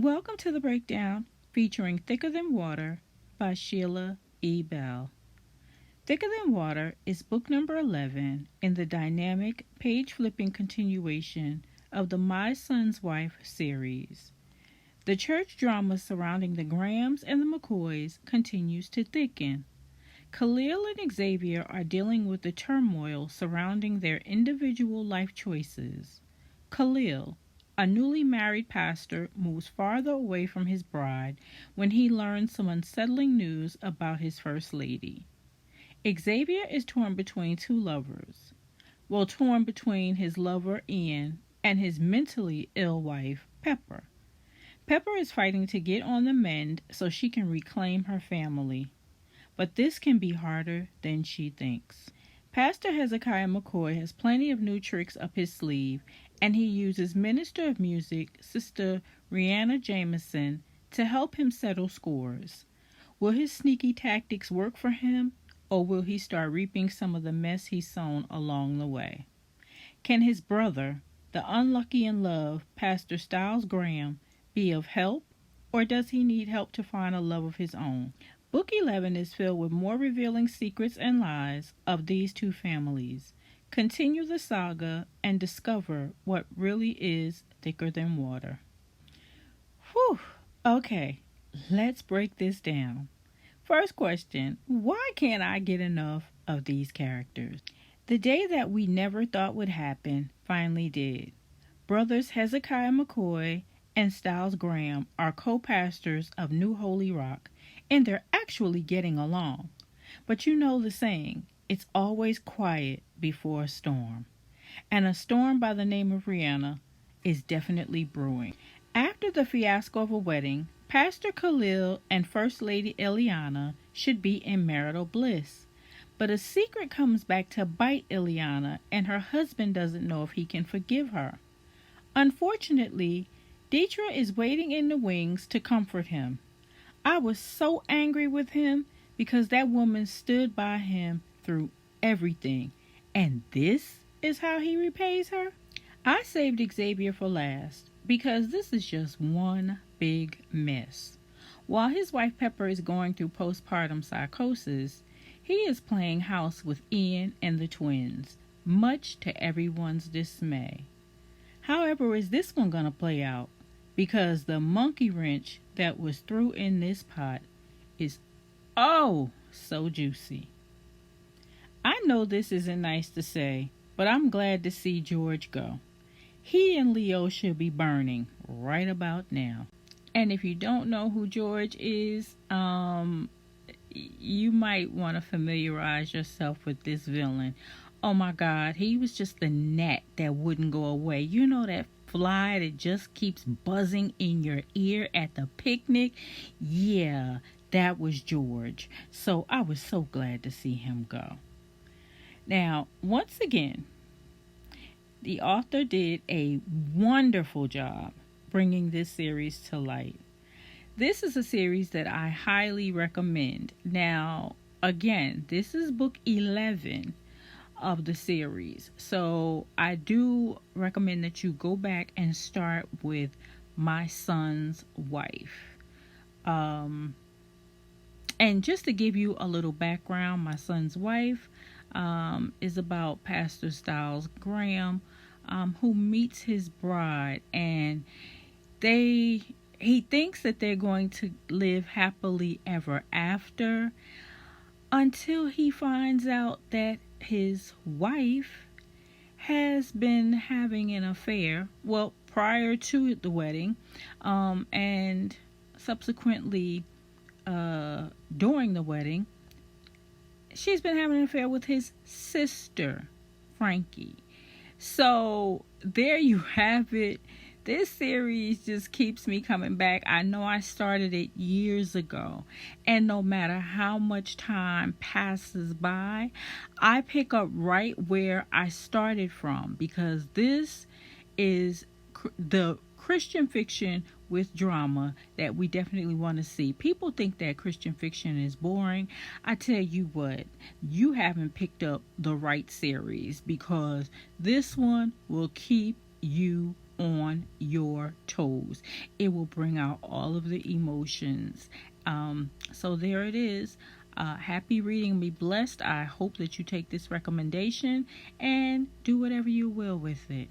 Welcome to the breakdown featuring Thicker Than Water by Shelia E. Bell. Thicker Than Water is book number 11 in the dynamic page flipping continuation of the My Son's Wife series. The church drama surrounding the Grahams and the McCoys continues to thicken. Khalil and Xavier are dealing with the turmoil surrounding their individual life choices. Khalil, a newly married pastor, moves farther away from his bride when he learns some unsettling news about his first lady. Xavier is torn between two lovers. Torn between his lover, Ian, and his mentally ill wife, Pepper. Pepper is fighting to get on the mend so she can reclaim her family. But this can be harder than she thinks. Pastor Hezekiah McCoy has plenty of new tricks up his sleeve, and he uses Minister of Music, Sista Rianna Jamison, to help him settle scores. Will his sneaky tactics work for him, or will he start reaping some of the mess he's sown along the way? Can his brother, the unlucky in love, Pastor Stiles Graham, be of help, or does he need help to find a love of his own? Book 11 is filled with more revealing secrets and lies of these two families. Continue the saga and discover what really is thicker than water. Whew. Okay, let's break this down. First question, why can't I get enough of these characters? The day that we never thought would happen finally did. Brothers Hezekiah McCoy and Stiles Graham are co-pastors of New Holy Rock, and they're actually getting along. But you know the saying, it's always quiet before a storm. And a storm by the name of Rianna is definitely brewing. After the fiasco of a wedding, Pastor Khalil and First Lady Eliana should be in marital bliss. But a secret comes back to bite Eliana, and her husband doesn't know if he can forgive her. Unfortunately, Deidre is waiting in the wings to comfort him. I was so angry with him because that woman stood by him through everything, and this is how he repays her? I saved Xavier for last because this is just one big mess. While his wife Pepper is going through postpartum psychosis, he is playing house with Ian and the twins, much to everyone's dismay. However, is this one going to play out? Because the monkey wrench that was thrown in this pot is so juicy. I know this isn't nice to say, but I'm glad to see George go. He and Leo should be burning right about now. And if you don't know who George is, you might want to familiarize yourself with this villain. Oh my God, he was just the gnat that wouldn't go away. You know that fly that just keeps buzzing in your ear at the picnic? Yeah, that was George. So I was so glad to see him go. Now, once again, the author did a wonderful job bringing this series to light. This is a series that I highly recommend. Now, again, this is book 11 of the series. So I do recommend that you go back and start with My Son's Wife. And just to give you a little background, My Son's Wife is about Pastor Stiles Graham, who meets his bride, and he thinks that they're going to live happily ever after until he finds out that his wife has been having an affair, prior to the wedding, and subsequently during the wedding, she's been having an affair with his sister, Frankie. So there you have it. This series just keeps me coming back. I know I started it years ago, and no matter how much time passes by, I pick up right where I started from, because this is the Christian fiction with drama that we definitely want to see. People think that Christian fiction is boring. I tell you what, you haven't picked up the right series, because this one will keep you on your toes. It will bring out all of the emotions. So there it is. Happy reading. Be blessed. I hope that you take this recommendation and do whatever you will with it.